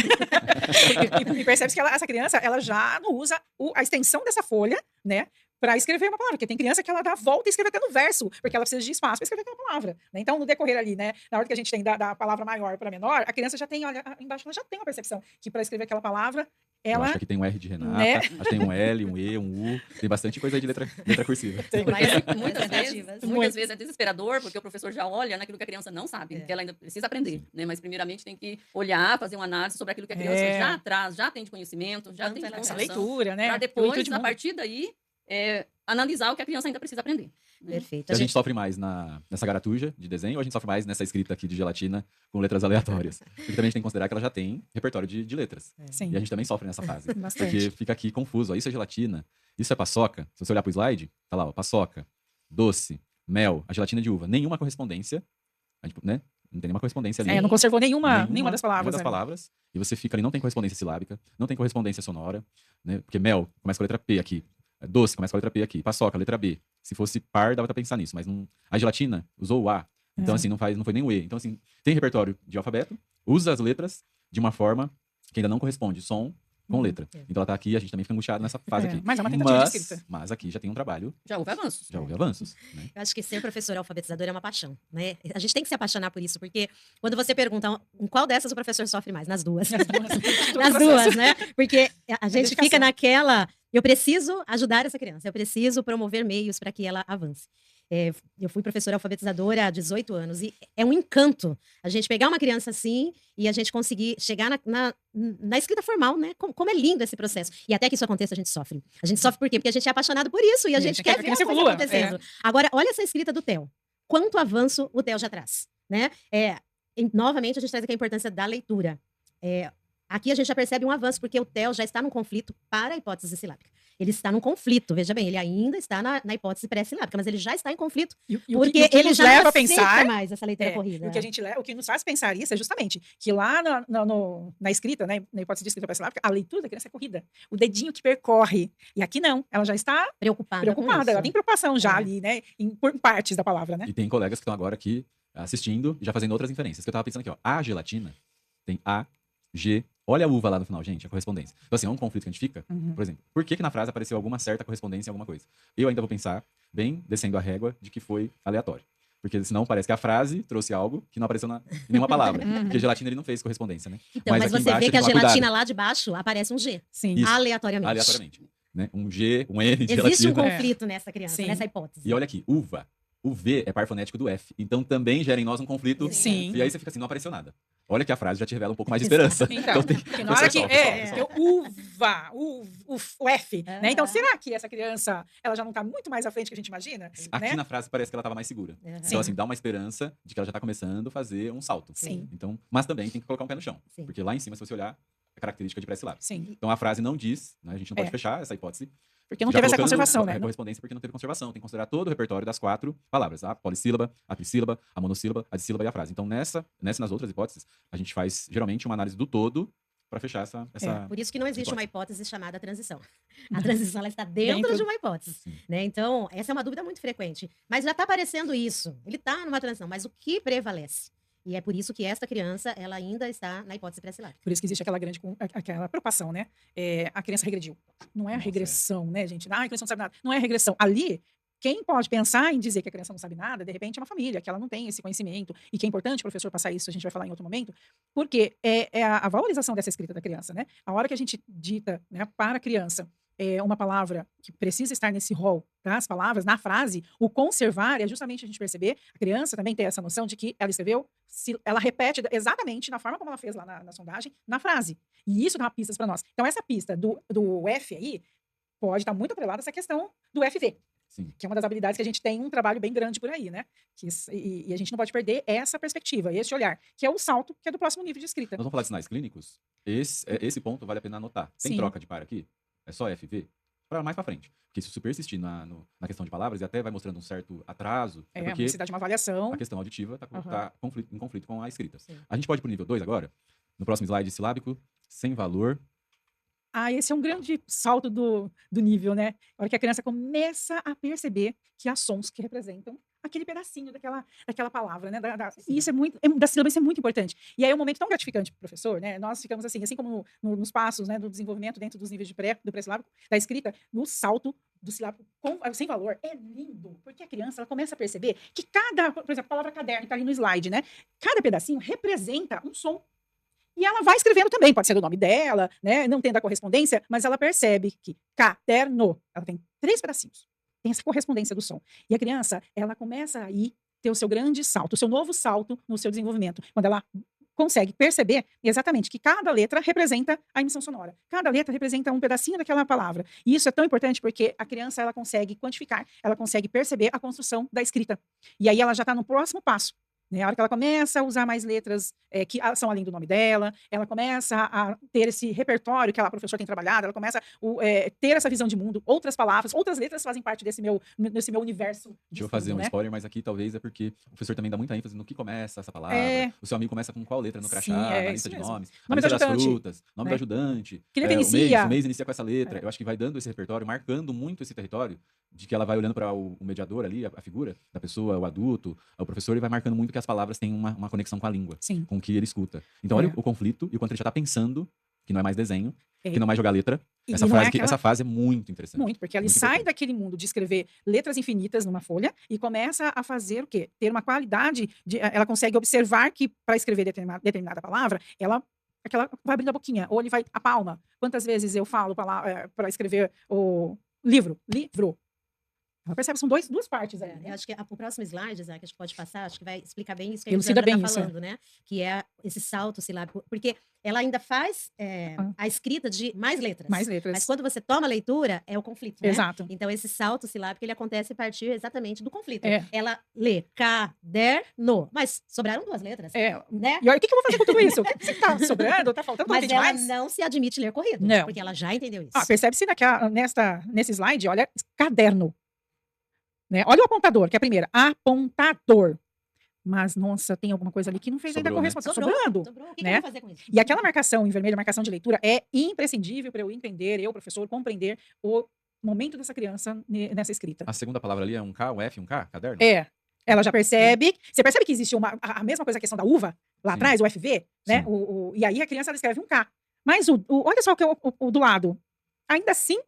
e percebe-se que essa criança, ela já não usa a extensão dessa folha, né? Para escrever uma palavra, porque tem criança que ela dá a volta e escreve até no verso, porque ela precisa de espaço para escrever aquela palavra. Né? Então, no decorrer ali, né, na hora que a gente tem da palavra maior para menor, a criança já tem, olha, embaixo ela já tem uma percepção que para escrever aquela palavra, ela... Eu acho que aqui tem um R de Renata, né? acho que tem um L, um E, um U, tem bastante coisa aí de letra cursiva. Mas muitas vezes é desesperador, porque o professor já olha naquilo que a criança não sabe, que ela ainda precisa aprender, né? Mas primeiramente tem que olhar, fazer uma análise sobre aquilo que a criança já traz, já tem de conhecimento, já tem de essa leitura, né? Para depois, a partir daí, analisar o que a criança ainda precisa aprender. Né? Perfeito. A gente sofre mais nessa garatuja de desenho ou a gente sofre mais nessa escrita aqui de gelatina com letras aleatórias? Porque também a gente tem que considerar que ela já tem repertório de letras. Sim. E a gente também sofre nessa fase. Bastante. Porque fica aqui confuso. Ó, isso é gelatina, isso é paçoca. Se você olhar pro slide, tá lá, ó, paçoca, doce, mel, a gelatina de uva. Nenhuma correspondência, né? Não tem nenhuma correspondência ali. Não conservou nenhuma das palavras. Nenhuma das palavras. E você fica ali, não tem correspondência silábica, não tem correspondência sonora, né? Porque mel começa com a letra P aqui. Doce começa com a letra P aqui. Paçoca, letra B. Se fosse par, dava pra pensar nisso. Mas não... A gelatina usou o A. Então, assim, não foi nem o E. Então, assim, tem repertório de alfabeto, usa as letras de uma forma que ainda não corresponde som com letra. Então ela tá aqui, a gente também fica angustiado nessa fase aqui. Mas é uma tentativa de escrita. Mas aqui já tem um trabalho. Já houve avanços. Já houve avanços. Né? Eu acho que ser professor alfabetizador é uma paixão, né? A gente tem que se apaixonar por isso, porque quando você pergunta em qual dessas o professor sofre mais, nas duas. Nas duas, né? Porque a gente fica naquela, eu preciso ajudar essa criança, eu preciso promover meios para que ela avance. Eu fui professora alfabetizadora há 18 anos e é um encanto a gente pegar uma criança assim e a gente conseguir chegar na escrita formal, né? Como é lindo esse processo. E até que isso aconteça, a gente sofre. A gente sofre por quê? Porque a gente é apaixonado por isso e a gente quer ver a coisa evolua. acontecendo. Agora, olha essa escrita do Theo. Quanto avanço o Theo já traz, né? Novamente, a gente traz aqui a importância da leitura. Aqui a gente já percebe um avanço, porque o Theo já está num conflito para a hipótese silábica. Ele está num conflito, veja bem, ele ainda está na hipótese pré-silábica, mas ele já está em conflito, porque que ele nos já leva não a pensar aceita mais essa leitura corrida. O que nos faz pensar isso é justamente que lá na escrita, né, na hipótese de escrita pré-silábica, a leitura da criança é corrida. O dedinho que percorre. E aqui não, ela já está preocupada. Ela tem preocupação já ali, né, por partes da palavra, né? E tem colegas que estão agora aqui assistindo e já fazendo outras inferências. Que eu tava pensando aqui, ó. A gelatina tem A, G. Olha a uva lá no final, gente, a correspondência. Então, assim, é um conflito que a gente fica. Por exemplo, por que na frase apareceu alguma certa correspondência em alguma coisa? Eu ainda vou pensar, bem descendo a régua, de que foi aleatório. Porque senão parece que a frase trouxe algo que não apareceu em nenhuma palavra. Porque gelatina ele não fez correspondência, né? Então, mas você vê que a gelatina lá de baixo aparece um G. Sim. Aleatoriamente. Aleatoriamente. Né? Um G, um N de Existe gelatina. um conflito nessa criança, nessa hipótese. E olha aqui, uva. O V é par fonético do F. Então também gera em nós um conflito. Sim. E aí você fica assim, não apareceu nada. Olha que a frase já te revela um pouco mais de esperança. Então, porque na hora que uva, o F, né? Então, será que essa criança, ela já não está muito mais à frente que a gente imagina? Aqui né? na frase parece que ela estava mais segura. Sim. Então, assim, dá uma esperança de que ela já está começando a fazer um salto. Sim. Então, mas também tem que colocar um pé no chão. Sim. Porque lá em cima, se você olhar, é característica de pré-silábico. Sim. Então, a frase não diz, né? A gente não pode fechar essa hipótese. Porque não teve essa conservação, né? A correspondência porque não teve conservação. Tem que considerar todo o repertório das 4 palavras. A polissílaba, a trissílaba, a monossílaba, a dissílaba e a frase. Então, nessa e nas outras hipóteses, a gente faz, geralmente, uma análise do todo para fechar essa Por isso que não existe uma hipótese chamada transição. A transição ela está dentro de uma hipótese. Né? Então, essa é uma dúvida muito frequente. Mas já está aparecendo isso. Ele está numa transição. Mas o que prevalece? E é por isso que esta criança, ela ainda está na hipótese pré-silábica. Por isso que existe aquela preocupação, né? A criança regrediu. Não é a regressão, né, gente? A criança não sabe nada. Não é a regressão. Ali, quem pode pensar em dizer que a criança não sabe nada, de repente é uma família, que ela não tem esse conhecimento, e que é importante o professor passar isso, a gente vai falar em outro momento, porque é a valorização dessa escrita da criança, né? A hora que a gente dita, né, para a criança uma palavra que precisa estar nesse rol das palavras, na frase, o conservar é justamente a gente perceber, a criança também ter essa noção de que ela escreveu, ela repete exatamente na forma como ela fez lá na sondagem, na frase. E isso dá pistas para nós. Então, essa pista do F aí pode estar muito atrelada a essa questão do FV. Sim. Que é uma das habilidades que a gente tem um trabalho bem grande por aí, né? E a gente não pode perder essa perspectiva, esse olhar, que é o salto, que é do próximo nível de escrita. Nós vamos falar de sinais clínicos. Esse ponto vale a pena anotar. Tem troca de par aqui? É só FV? Para mais para frente. Porque se você persistir na questão de palavras, e até vai mostrando um certo atraso, a porque necessidade de uma avaliação. a questão auditiva está em conflito com a escrita. Sim. A gente pode ir para o nível 2 agora? No próximo slide, silábico, sem valor. Esse é um grande salto do nível, né? A hora que a criança começa a perceber que há sons que representam aquele pedacinho daquela palavra, né? E isso da sílaba, isso é muito importante. E aí é um momento tão gratificante para o professor, né? Nós ficamos assim como nos passos, né, do desenvolvimento dentro dos níveis do pré-silábico, da escrita, no salto do silábico sem valor. É lindo, porque a criança ela começa a perceber que por exemplo, a palavra caderno está ali no slide, né? Cada pedacinho representa um som. E ela vai escrevendo também, pode ser do nome dela, né? Não tendo a correspondência, mas ela percebe que caderno, ela tem 3 pedacinhos. Tem essa correspondência do som. E a criança, ela começa aí ter o seu grande salto, o seu novo salto no seu desenvolvimento. Quando ela consegue perceber exatamente que cada letra representa a emissão sonora. Cada letra representa um pedacinho daquela palavra. E isso é tão importante porque a criança, ela consegue quantificar, ela consegue perceber a construção da escrita. E aí ela já está no próximo passo. Né? A hora que ela começa a usar mais letras que são além do nome dela, ela começa a ter esse repertório que a professora tem trabalhado, ela começa a ter essa visão de mundo, outras palavras, outras letras fazem parte desse meu universo. Deixa eu fazer um spoiler, mas aqui talvez é porque o professor também dá muita ênfase no que começa essa palavra. O seu amigo começa com qual letra no crachá, na lista de nomes, na lista das frutas, nome do ajudante, que letra inicia? O mês inicia com essa letra. Eu acho que vai dando esse repertório, marcando muito esse território, de que ela vai olhando para o mediador ali, a figura da pessoa, o adulto, o professor, e vai marcando muito que as palavras têm uma conexão com a língua, com o que ele escuta. Então, olha o conflito e o quanto ele já está pensando que não é mais desenho, que não é mais jogar letra. Essa fase é muito interessante. Muito, porque ele sai daquele mundo de escrever letras infinitas numa folha e começa a fazer o quê? Ter uma qualidade, ela consegue observar que para escrever determinada palavra, ela vai abrindo a boquinha, ou ele vai a palma. Quantas vezes eu falo para escrever o livro? Ela percebe, são duas partes aí. Eu acho que o próximo slide, Zé, que a gente pode passar, acho que vai explicar bem isso que a Elucida Elisandra bem está isso, falando, né? Que é esse salto silábico. Porque ela ainda faz a escrita de mais letras. Mais letras. Mas quando você toma a leitura, é o conflito, né? Exato. Então, esse salto silábico, ele acontece a partir exatamente do conflito. É. Ela lê caderno, mas sobraram 2 letras, né? E aí, o que eu vou fazer com tudo isso? Você tá sobrando? Tá faltando Mas talvez ela mais? não se admite ler corrido, Não. porque ela já entendeu isso. Percebe-se nesse slide, olha, caderno. Né? Olha o apontador, que é a primeira. Apontador. Mas, nossa, tem alguma coisa ali que não fez ainda Sobrou, né? correspondência. Sobrando. Sobrou. O que né? eu vou fazer com isso? E aquela marcação em vermelho, marcação de leitura, é imprescindível para eu entender, eu, professor, compreender o momento dessa criança nessa escrita. A segunda palavra ali é um K, um F, um K, caderno? Ela já percebe. Você percebe que existe a mesma coisa, a questão da uva, lá Sim. atrás, o FV, né? Sim. E aí a criança ela escreve um K. Mas olha só o que é o do lado. Ainda assim,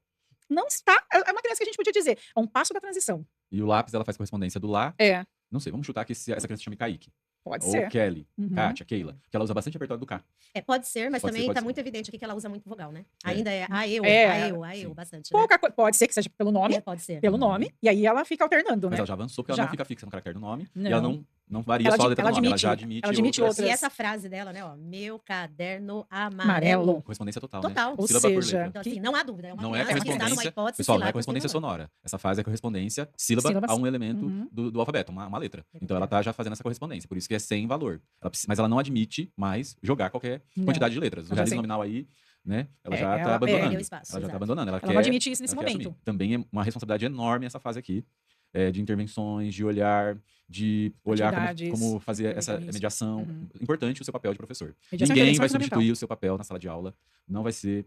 não está. É uma criança que a gente podia dizer. É um passo da transição. E o lápis, ela faz correspondência do lá. É. Não sei, vamos chutar que essa criança chama Kaique. Pode Ou ser. Kelly, Uhum. Kátia, Keila. Que ela usa bastante repertório do K. Pode ser, mas Pode também ser, pode tá ser. muito evidente aqui que ela usa muito vogal, né? É. Ainda é a eu, Sim. bastante. Né? Pode ser que seja pelo nome. Pode ser. Pelo nome. E aí ela fica alternando, Mas né? ela já avançou, porque ela Já. não fica fixa no caractere do nome. Não. E ela não varia Ela só a letra do nome. Ela já admite outras. E essa frase dela, né? Ó, meu caderno Amarelo. amarelo. Correspondência total, Total. né? Ou Sílaba por seja, letra. Então, assim, não há dúvida. É uma Não é criança que está numa correspondência. hipótese Pessoal, não é silábica correspondência singular. sonora. Essa fase é correspondência sílaba Sílabas. a um elemento Uhum. do alfabeto, uma letra. Então ela tá já fazendo essa correspondência. Por isso que é sem valor. Mas ela não admite mais jogar qualquer Não. quantidade de letras. O Ela realismo sei. nominal aí, né? Ela já ela tá abandonando. perdeu espaço, Ela já tá exato. abandonando. Ela não admite isso nesse ela quer momento. assumir. Também é uma responsabilidade enorme essa fase aqui. De intervenções, de olhar, de olhar Atividades, como fazer essa isso. mediação. Uhum. Importante o seu papel de professor. Mediação e Ninguém intervenção vai é fundamental. substituir o seu papel na sala de aula. Não vai ser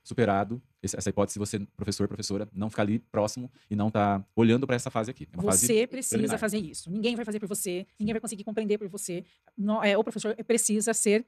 superado essa hipótese se você, professor, professora, não ficar ali próximo e não tá olhando para essa fase aqui. É uma fase Você precisa preliminar. fazer isso. Ninguém vai fazer por você. Ninguém vai conseguir compreender por você. O professor precisa ser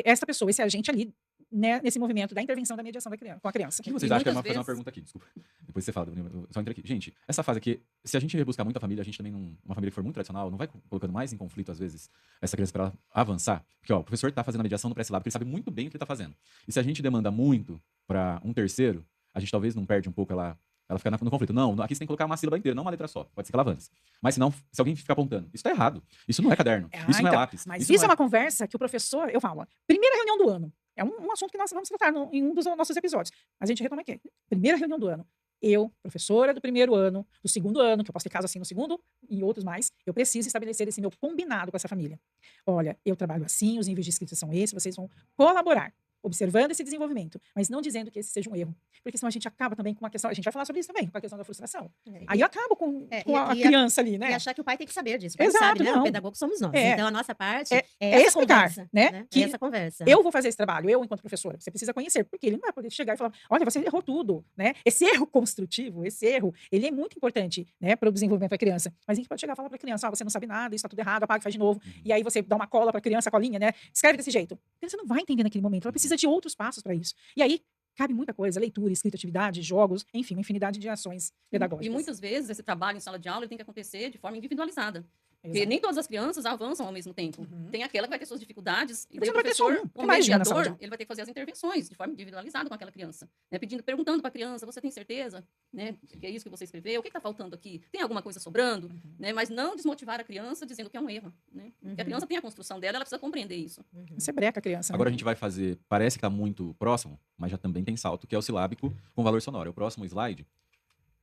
esta pessoa, esse agente ali, né, nesse movimento da intervenção da mediação com a criança. O que vocês E acham que é muitas fazer uma vezes- pergunta aqui? Desculpa. Depois você fala, eu só entrei aqui. Gente, essa fase aqui, se a gente rebuscar muito a família, a gente também uma família que for muito tradicional, não vai colocando mais em conflito, às vezes, essa criança para ela avançar? Porque, ó, o professor tá fazendo a mediação no pré-sílábico, ele sabe muito bem o que ele tá fazendo. E se a gente demanda muito para um terceiro, a gente talvez não perde um pouco ela fica no conflito. Não, aqui você tem que colocar uma sílaba inteira, não uma letra só. Pode ser que ela avance. Mas senão, se alguém ficar apontando, isso tá errado. Isso não é caderno. Isso não é Então, lápis. mas não isso é uma conversa que o professor, eu falo, primeira reunião do ano. É um assunto que nós vamos tratar em um dos nossos episódios. Mas a gente retoma aqui. Primeira reunião do ano. Eu, professora do primeiro ano, do segundo ano, que eu posso ter caso assim no segundo e outros mais, eu preciso estabelecer esse meu combinado com essa família. Olha, eu trabalho assim, os níveis de escrita são esses, vocês vão colaborar, observando esse desenvolvimento, mas não dizendo que esse seja um erro. Porque senão a gente acaba também com uma questão, a gente vai falar sobre isso também, com a questão da frustração. Aí eu acabo com a criança ali, né? E achar que o pai tem que saber disso. O pai Exato, sabe, né? não. O pedagogo somos nós. É. Então a nossa parte É essa explicar, conversa, né? Que É essa conversa. Eu vou fazer esse trabalho, eu enquanto professora. Você precisa conhecer, porque ele não vai poder chegar e falar, olha, você errou tudo, né? Esse erro construtivo, esse erro, ele é muito importante, né, para o desenvolvimento da criança. Mas a gente pode chegar e falar para a criança, você não sabe nada, isso está tudo errado, apaga e faz de novo. E aí você dá uma cola para a criança, a colinha, né? Escreve desse jeito. A criança não vai entender naquele momento, ela precisa de outros passos para isso. E aí cabe muita coisa, leitura, escrita, atividade, jogos, enfim, uma infinidade de ações pedagógicas. E muitas vezes esse trabalho em sala de aula ele tem que acontecer de forma individualizada. Porque Exato. nem todas as crianças avançam ao mesmo tempo. Tem aquela que vai ter suas dificuldades, e Mas daí o não vai ter só professor, um, tem o mais de um na sala de mediador, aula. ele vai ter que fazer as intervenções de forma individualizada com aquela criança. Né? Perguntando para a criança, você tem certeza, né, que é isso que você escreveu? O que está faltando aqui? Tem alguma coisa sobrando? Né? Mas não desmotivar a criança dizendo que é um erro. Né? Porque a criança tem a construção dela, ela precisa compreender isso. Você breca a criança. Agora a né? gente vai fazer, parece que está muito próximo, mas já também tem salto, que é o silábico com valor sonoro. É o próximo slide.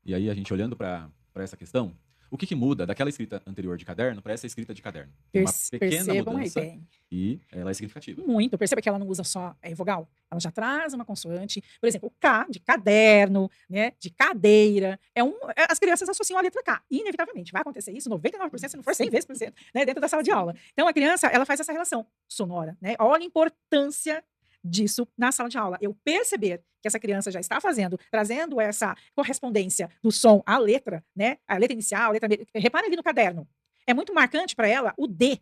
E aí a gente olhando para essa questão, o que muda daquela escrita anterior de caderno para essa escrita de caderno? Tem uma pequena Percebam aí, mudança tem. e ela é significativa. Muito. Perceba que ela não usa só vogal. Ela já traz uma consoante. Por exemplo, o K de caderno, né, de cadeira. As crianças associam a letra K. Inevitavelmente. Vai acontecer isso 99%, se não for 100 vezes por cento, né, dentro da sala de aula. Então, a criança, ela faz essa relação sonora. Né? Olha a importância disso na sala de aula. Eu perceber que essa criança já está trazendo essa correspondência do som à letra, né? A letra inicial, a letra... Repare ali no caderno. É muito marcante para ela o D.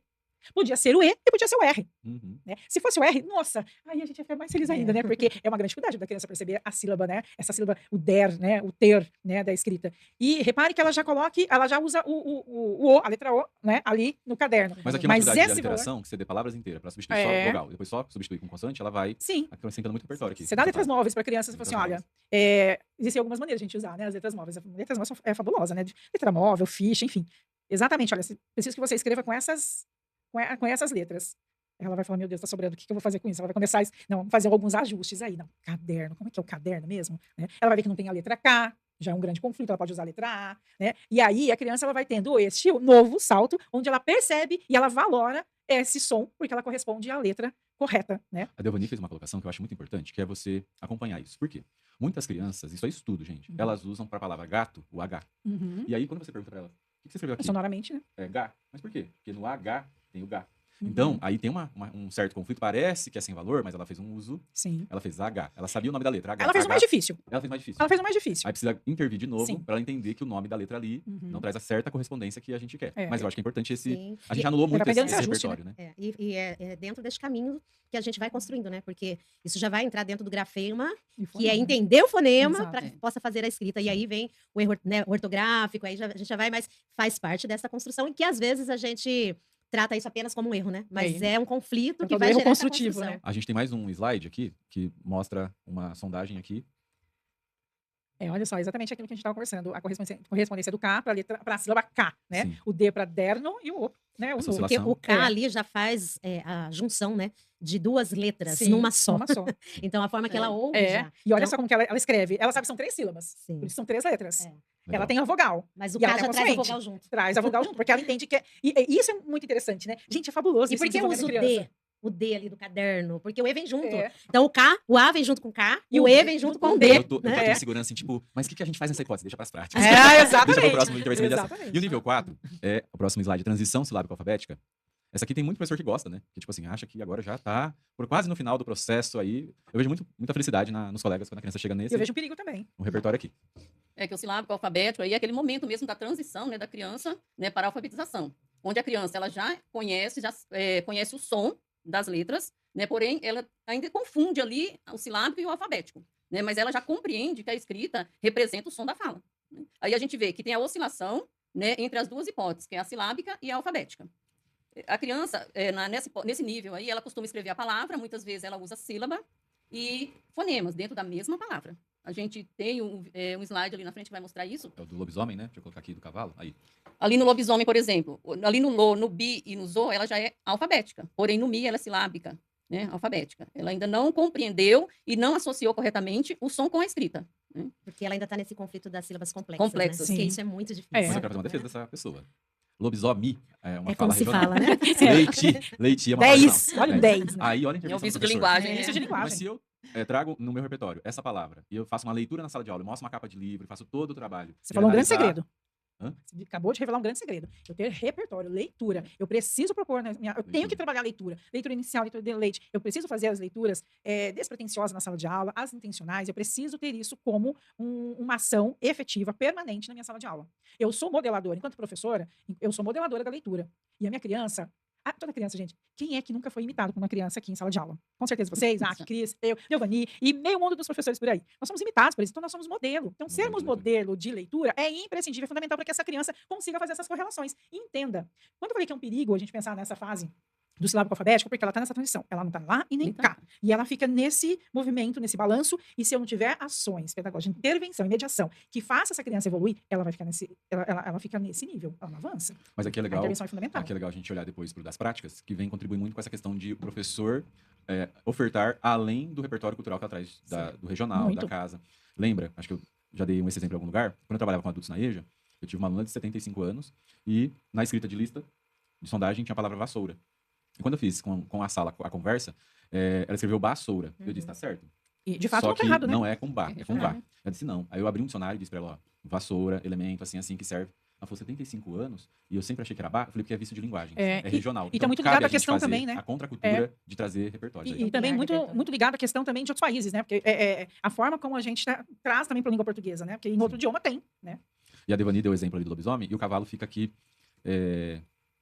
Podia ser o E e podia ser o R. Uhum. Né? Se fosse o R, nossa, aí a gente ia ficar mais feliz ainda, É. né? Porque é uma grande dificuldade da criança perceber a sílaba, né? Essa sílaba, o der, né? O ter, né? Da escrita. E repare que ela já usa o, a letra O, né? Ali no caderno. Mas aqui é uma atividade de esse valor- aliteração, que você dê palavras inteiras para substituir É. só vogal. Depois só substituir com consoante, ela vai Sim. acrescentando muito repertório aqui. Você dá letras Tá. móveis para criança, você fala assim, Letras olha, existem algumas maneiras de a gente usar, né? As letras móveis. Letras móveis é fabulosa, né? Letra móvel, ficha, enfim. Exatamente, olha, preciso que você escreva com essas letras. Ela vai falar, meu Deus, tá sobrando, o que eu vou fazer com isso? Ela vai começar a fazer alguns ajustes aí. Não, caderno, como é que é o caderno mesmo? Né? Ela vai ver que não tem a letra K, já é um grande conflito, ela pode usar a letra A, né? E aí a criança ela vai tendo este novo salto, onde ela percebe e ela valora esse som, porque ela corresponde à letra correta, né? A Devani fez uma colocação que eu acho muito importante, que é você acompanhar isso. Por quê? Muitas crianças, isso é estudo, gente, Uhum. elas usam para a palavra gato o H. Uhum. E aí, quando você pergunta para ela, o que você escreveu aqui? Sonoramente, né? É H. Mas por quê? Porque no H tem o H. Uhum. Então, aí tem um certo conflito, parece que é sem valor, mas ela fez um uso, Sim. ela fez H. Ela sabia o nome da letra, H. Ela fez o H. mais difícil. Ela fez mais difícil. Ela fez o mais difícil. Aí precisa intervir de novo Sim. para ela entender que o nome da letra ali Uhum. não traz a certa correspondência que a gente quer. É. Mas eu acho que é importante esse... Sim. A gente anulou muito aprender esse esse ajuste, repertório, né? É dentro desse caminho que a gente vai construindo, né? Porque isso já vai entrar dentro do grafema, E que é fonema. entender o fonema Exato. para que possa fazer a escrita. E aí vem o erro, né, ortográfico, aí a gente já vai, mas faz parte dessa construção, e que às vezes a gente trata isso apenas como um erro, né? Mas É. é um conflito É um que todo vai erro gerar essa construtivo, construção. né? A gente tem mais um slide aqui que mostra uma sondagem aqui. Olha só, exatamente aquilo que a gente estava conversando. A correspondência do K para a sílaba K, né? Sim. O D para derno e o O, né? O Essa no. Porque oscilação. o K É. ali já faz a junção, né? De duas letras Sim, numa só. Numa só. Então a forma que ela ouve É. já. E olha Então- só como que ela escreve. Ela sabe que são 3 sílabas. Sim. Por isso são 3 letras. É. Legal. Ela tem a vogal. Mas o E ela K tem já a traz a consoante. vogal junto. Traz a vogal junto, porque ela entende que e isso é muito interessante, né? Gente, é fabuloso E isso por que eu desenvolvendo uso a o criança. D? O D ali do caderno? Porque o E vem junto. É. Então o A vem junto com o K e E o o E D vem junto junto com com o o D. D. Eu tô né? aqui de segurança, assim, tipo, mas o que a gente faz nessa hipótese? Deixa pras práticas. É, Deixa exatamente. pro próximo intermediação. Exatamente. E o nível 4 é o próximo slide, transição silábico-alfabética. Essa aqui tem muito professor que gosta, né? Que, tipo assim, acha que agora já tá por quase no final do processo aí. Eu vejo muita felicidade nos colegas quando a criança chega E nesse eu vejo um perigo também. no repertório aqui. É que o silábico alfabético aí é aquele momento mesmo da transição, né, da criança, né, para a alfabetização, onde a criança ela já conhece o som das letras, né, porém ela ainda confunde ali o silábico e o alfabético, né, mas ela já compreende que a escrita representa o som da fala, né? Aí a gente vê que tem a oscilação, né, entre as duas hipóteses, que é a silábica e a alfabética. A criança, nesse nível aí, ela costuma escrever a palavra, muitas vezes ela usa sílaba e fonemas dentro da mesma palavra. A gente tem um slide ali na frente que vai mostrar isso. É o do lobisomem, né? Deixa eu colocar aqui do cavalo. Aí. Ali no lobisomem, por exemplo, ali no lo, no bi e no zo, ela já é alfabética. Porém, no mi, ela é silábica, né? Alfabética. Ela ainda não compreendeu e não associou corretamente o som com a escrita. Né? Porque ela ainda está nesse conflito das sílabas complexas. Complexas. Né? Porque Sim. isso é muito difícil. É. Mas eu quero fazer uma defesa dessa pessoa. Lobisomem é uma É como fala se regional. fala, né? Leite é uma fala 10. regional. Olha o 10. Né? Aí, olha a É intervenção o vício do de professor. linguagem. É, né? isso de linguagem. Mas se eu trago no meu repertório essa palavra e eu faço uma leitura na sala de aula, eu mostro uma capa de livro, faço todo o trabalho. Você e falou um grande analisar- segredo. Hã? Você acabou de revelar um grande segredo. Eu ter repertório, leitura. Eu preciso propor, né, eu tenho que trabalhar a leitura. Leitura inicial, leitura de leite. Eu preciso fazer as leituras despretensiosas na sala de aula, as intencionais. Eu preciso ter isso como uma ação efetiva, permanente na minha sala de aula. Eu sou modeladora. Enquanto professora, eu sou modeladora da leitura. E a minha criança... toda criança, gente. Quem é que nunca foi imitado por uma criança aqui em sala de aula? Com certeza vocês, Cris, eu, Giovanni e meio mundo dos professores por aí. Nós somos imitados por eles, então nós somos modelo. Então, sermos modelo de leitura é imprescindível, é fundamental para que essa criança consiga fazer essas correlações. E entenda. Quando eu falei que é um perigo a gente pensar nessa fase do silábico alfabético, porque ela está nessa transição. Ela não está lá e nem cá. E ela fica nesse movimento, nesse balanço, e se eu não tiver ações pedagógicas, intervenção e mediação, que faça essa criança evoluir, ela vai ficar ela fica nesse nível, ela não avança. Mas aqui é A legal. intervenção é fundamental. Aqui é legal a gente olhar depois para das práticas, que vem contribuir muito com essa questão de o professor ofertar além do repertório cultural que ela traz do regional, Muito. da casa. Lembra, acho que eu já dei esse exemplo em algum lugar, quando eu trabalhava com adultos na EJA, eu tive uma aluna de 75 anos e na escrita de lista de sondagem tinha a palavra vassoura. E quando eu fiz com a sala a conversa, ela escreveu vassoura. Eu disse, tá certo. E, de fato, Só não tá que errado, né? não é com ba, é com vá. Uhum. Ela disse não. Aí eu abri um dicionário e disse pra ela, ó, vassoura, elemento, assim que serve. Ela falou, 75 anos, e eu sempre achei que era ba. Eu falei, porque é vício de linguagem. É, É regional. e tá muito cabe ligado à gente questão fazer também, né? A contracultura de trazer repertórios. E aí. também Ampliar muito, repertório. muito ligado à questão também de outros países, né? Porque a forma como a gente traz também para a língua portuguesa, né? Porque em outro idioma tem, né? E a Devani deu o exemplo ali do lobisomem, e o cavalo fica aqui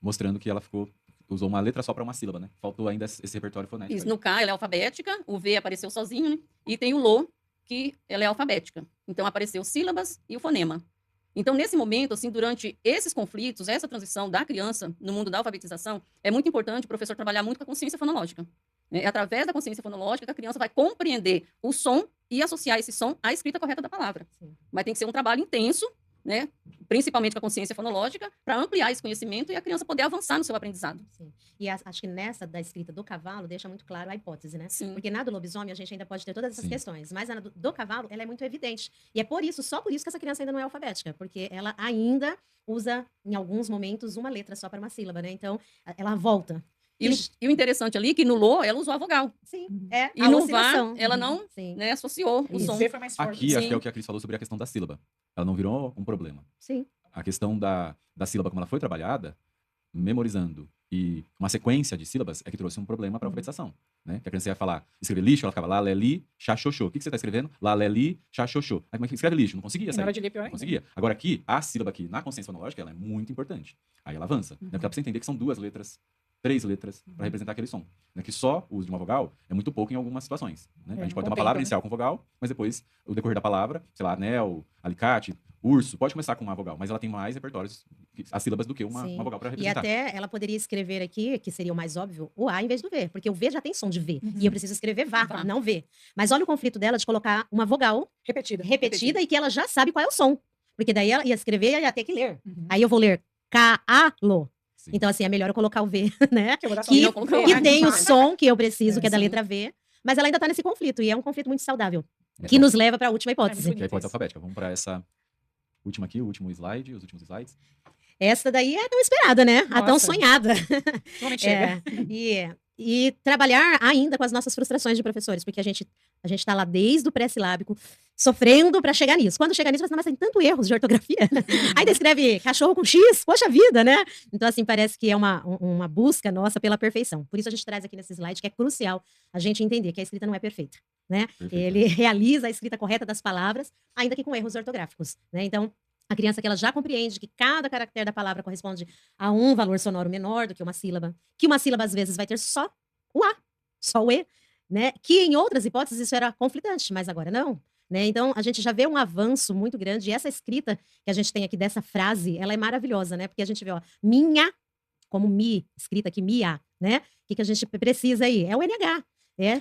mostrando que ela ficou usou uma letra só para uma sílaba, né? Faltou ainda esse repertório fonético. Isso, aí. no K ela é alfabética, o V apareceu sozinho, né? E tem o LO, que ela é alfabética. Então apareceu sílabas e o fonema. Então, nesse momento, assim, durante esses conflitos, essa transição da criança no mundo da alfabetização, é muito importante o professor trabalhar muito com a consciência fonológica. É através da consciência fonológica que a criança vai compreender o som e associar esse som à escrita correta da palavra. Sim. Mas tem que ser um trabalho intenso, né? Principalmente com a consciência fonológica, para ampliar esse conhecimento e a criança poder avançar no seu aprendizado. Sim. E acho que nessa da escrita do cavalo deixa muito claro a hipótese, né? Sim. Porque na do lobisomem a gente ainda pode ter todas essas Sim. questões, mas a do cavalo, ela é muito evidente. E é por isso, só por isso que essa criança ainda não é alfabética, porque ela ainda usa, em alguns momentos, uma letra só para uma sílaba, né? Então, ela volta. E o interessante ali é que no LO ela usou a vogal. Sim, Uhum. é E a no oscilação. VA ela não, Sim, né, associou o Isso. som. O V foi mais forte. Aqui, acho que é Sim. o que a Cris falou sobre a questão da sílaba. Ela não virou um problema. sim. A questão da sílaba, como ela foi trabalhada, memorizando e uma sequência de sílabas, é que trouxe um problema para a alfabetização. Né? Que a criança ia falar, escrever lixo, ela ficava lá, leli, chá, xoxô. O que você está escrevendo? Lá, leli, chá, xoxô. Aí como é que escreve lixo? Não conseguia Na sair. hora de ler, pior Não ainda. conseguia. Agora aqui, a sílaba aqui, na consciência fonológica, ela é muito importante. Aí ela avança. Né? Porque dá pra você entender que são 2 letras, 3 letras, para representar aquele som. Né? Que só o uso de uma vogal é muito pouco em algumas situações. Né? A gente pode ter uma contempla, palavra né? inicial com vogal, mas depois, o decorrer da palavra, sei lá, anel, alicate, urso, pode começar com uma vogal, mas ela tem mais repertórios, as sílabas, do que uma Sim. vogal para E representar. até ela poderia escrever aqui, que seria o mais óbvio, o A em vez do V, porque o V já tem som de V. E eu preciso escrever vá, Vá. não V. Mas olha o conflito dela de colocar uma vogal Repetida. repetida e que ela já sabe qual é o som. Porque daí ela ia escrever e ia ter que ler. Uhum. Aí eu vou ler K-A-Lo. Sim. Então, assim, é melhor eu colocar o V, né? Que eu vou dar só Que, um não colocar o que A. tem o som que eu preciso, É, que é da sim. letra V. Mas ela ainda tá nesse conflito, e é um conflito muito saudável. É, Que bom, nos leva para a última hipótese. muito que é a hipótese isso. alfabética. Vamos para essa última aqui, o último slide, os últimos slides. Essa daí é tão esperada, né? A tão Nossa. sonhada. Finalmente chega. E trabalhar ainda com as nossas frustrações de professores, porque a gente tá lá desde o pré-silábico, sofrendo para chegar nisso. Quando chega nisso, você fala, mas tem tanto erros de ortografia. Ainda escreve cachorro com X, poxa vida, né? Então, assim, parece que é uma busca nossa pela perfeição. Por isso a gente traz aqui nesse slide que é crucial a gente entender que a escrita não é perfeita, né? Perfeito. Ele realiza a escrita correta das palavras, ainda que com erros ortográficos, né? Então, a criança que ela já compreende que cada caractere da palavra corresponde a um valor sonoro menor do que uma sílaba, que uma sílaba às vezes vai ter só o A, só o E, né? Que em outras hipóteses isso era conflitante, mas agora não. Né? Então, a gente já vê um avanço muito grande. E essa escrita que a gente tem aqui dessa frase, ela é maravilhosa, né? Porque a gente vê, ó, minha, como mi, escrita aqui, mia, né? O que a gente precisa aí? É o NH,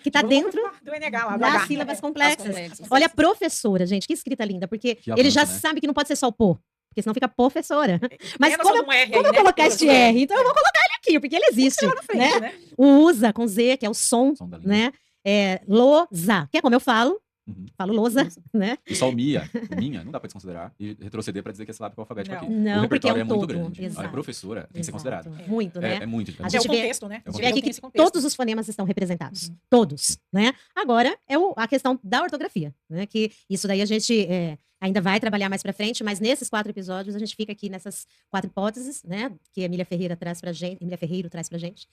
que tá dentro do NH lá, do das H. sílabas As complexas. complexas. Olha a professora, gente, que escrita linda, porque Que ele já avanço, né? sabe que não pode ser só o pô, porque senão fica professora. Mas Tem a como noção de um R aí, Como eu né? colocar este R? Então eu vou colocar ele aqui, porque ele existe, Lá na frente, né? né? O usa com Z, que é o som, Som da língua. né? Loza, que é como eu falo, Uhum. falo lousa, Lousa. né? E só o Mia, o minha, não dá pra desconsiderar e retroceder pra dizer que é sílabico alfabético Não. aqui. Não, o porque é repertório um é muito todo. grande. Exato. A professora tem que ser Exato. considerada. Muito, né? É muito A difícil. É gente o vê- contexto, né? É o A gente vê aqui Tem que esse contexto. todos os fonemas estão representados. Uhum. Todos, né? Agora é a questão da ortografia, né? Que isso daí a gente ainda vai trabalhar mais pra frente, mas nesses 4 episódios a gente fica aqui nessas 4 hipóteses, né? Que a Emília Ferreira traz pra gente,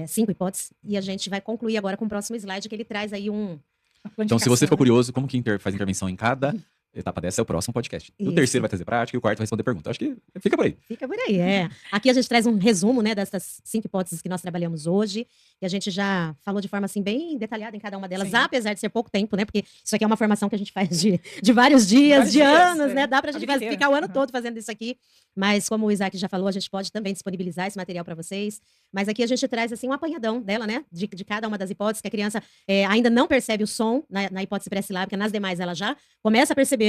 5 hipóteses, e a gente vai concluir agora com o próximo slide, que ele traz aí Então, se você Planificação, ficou curioso como que faz intervenção em cada etapa dessa, é o próximo podcast. O Isso. terceiro vai trazer prática e o quarto vai responder pergunta. Acho que fica por aí. Fica por aí, Aqui a gente traz um resumo, né, dessas 5 hipóteses que nós trabalhamos hoje, e a gente já falou de forma, assim, bem detalhada em cada uma delas, Sim. apesar de ser pouco tempo, né, porque isso aqui é uma formação que a gente faz de vários dias, Vários de dias, anos, né, dá pra a gente vida inteira. ficar o ano Uhum. todo fazendo isso aqui, mas como o Isaac já falou, a gente pode também disponibilizar esse material para vocês, mas aqui a gente traz, assim, um apanhadão dela, né, de cada uma das hipóteses, que a criança ainda não percebe o som na hipótese pré-silábica, nas demais ela já começa a perceber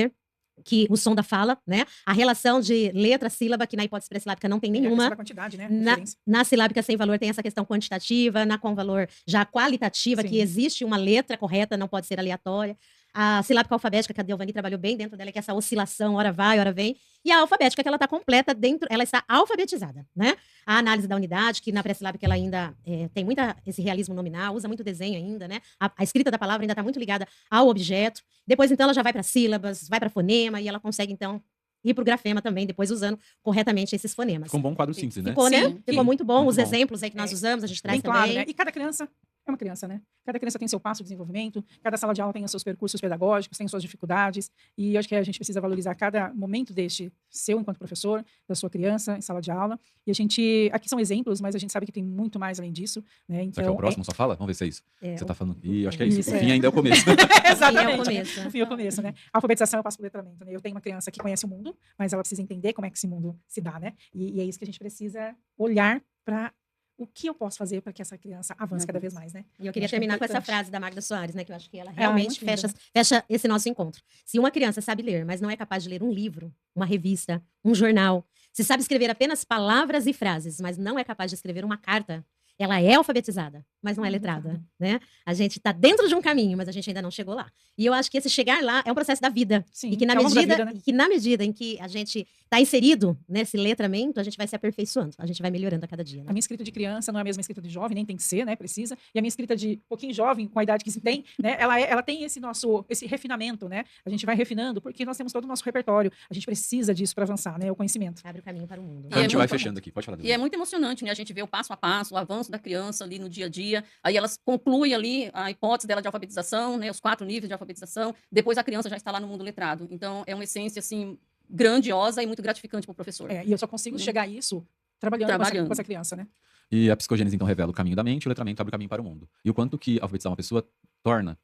que o som da fala, né? A relação de letra-sílaba, que na hipótese pré-silábica não tem nenhuma. A quantidade, né? Na, Referência. na silábica sem valor tem essa questão quantitativa, na com valor já qualitativa, Sim. que existe uma letra correta, não pode ser aleatória. A silábica alfabética, que a Delvani trabalhou bem dentro dela, que é essa oscilação, hora vai, hora vem. E a alfabética, que ela está completa dentro, ela está alfabetizada, né? A análise da unidade, que na pré-silábica ela ainda tem esse realismo nominal, usa muito desenho ainda, né? A escrita da palavra ainda está muito ligada ao objeto. Depois, então, ela já vai para sílabas, vai para fonema, e ela consegue, então, ir para o grafema também, depois usando corretamente esses fonemas. Ficou um bom quadro síntese, né? Ficou, né? Sim. Ficou muito bom. Muito Os bom. exemplos aí que nós usamos, a gente traz Bem claro, também. né? E cada criança é uma criança, né? Cada criança tem seu passo de desenvolvimento, cada sala de aula tem os seus percursos pedagógicos, tem suas dificuldades, e eu acho que a gente precisa valorizar cada momento deste seu enquanto professor, da sua criança em sala de aula. E a gente, aqui são exemplos, mas a gente sabe que tem muito mais além disso, né? Será que é o próximo só fala? Vamos ver se é isso. Você tá falando. Ih, acho que é isso. Isso, O fim ainda é o começo. Exatamente. O fim é o começo. O fim é o começo, né? A alfabetização é o passo para o letramento, né? Eu tenho uma criança que conhece o mundo, mas ela precisa entender como é que esse mundo se dá, né? E é isso que a gente precisa olhar para o que eu posso fazer para que essa criança avance cada vez mais, né? E eu queria acho que é terminar com essa importante. frase da Magda Soares, né? Que eu acho que ela realmente muito linda, fecha esse nosso encontro. Se uma criança sabe ler, mas não é capaz de ler um livro, uma revista, um jornal, se sabe escrever apenas palavras e frases, mas não é capaz de escrever uma carta, ela é alfabetizada, mas não é letrada, né? A gente está dentro de um caminho, mas a gente ainda não chegou lá. E eu acho que esse chegar lá é um processo da vida. Sim, E que na ao longo da medida, vida, né? e que na medida em que a gente está inserido nesse letramento, a gente vai se aperfeiçoando, a gente vai melhorando a cada dia, A né? minha escrita de criança não é a mesma escrita de jovem, nem tem que ser, né? Precisa. E a minha escrita de pouquinho jovem, com a idade que se tem, né? Ela tem esse refinamento, né? A gente vai refinando, porque nós temos todo o nosso repertório. A gente precisa disso para avançar, né? O conhecimento. Abre o caminho para o mundo. E A é gente vai muito- fechando aqui. Pode falar. E é muito emocionante, né? A gente vê o passo a passo, o avanço da criança ali no dia a dia. Aí elas concluem ali a hipótese dela de alfabetização, né? Os 4 níveis de alfabetização. Depois a criança já está lá no mundo letrado. Então, é uma essência, assim, grandiosa e muito gratificante para o professor. É, e eu só consigo chegar a isso trabalhando. Trabalhando. Com essa criança, né? E a psicogênese, então, revela o caminho da mente, o letramento abre o caminho para o mundo. E o quanto que alfabetizar uma pessoa torna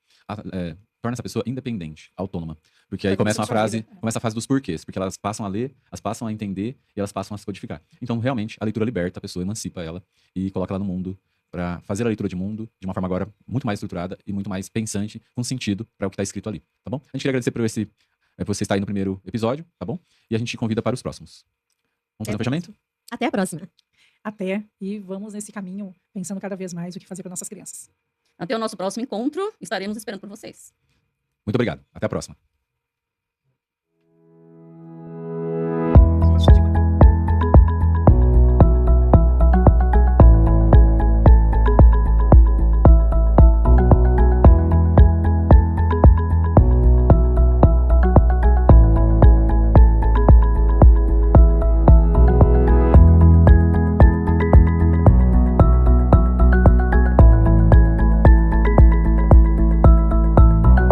essa pessoa independente, autônoma. Porque aí Vai começa conhecer sua vida. começa a fase dos porquês, porque elas passam a ler, elas passam a entender e elas passam a se codificar. Então, realmente, a leitura liberta a pessoa, emancipa ela e coloca ela no mundo para fazer a leitura de mundo de uma forma agora muito mais estruturada e muito mais pensante, com sentido para o que está escrito ali, tá bom? A gente queria agradecer por você estar aí no primeiro episódio, tá bom? E a gente te convida para os próximos. Vamos fazer o fechamento? Até a próxima. Até. E vamos nesse caminho, pensando cada vez mais o que fazer para nossas crianças. Até o nosso próximo encontro. Estaremos esperando por vocês. Muito obrigado. Até a próxima.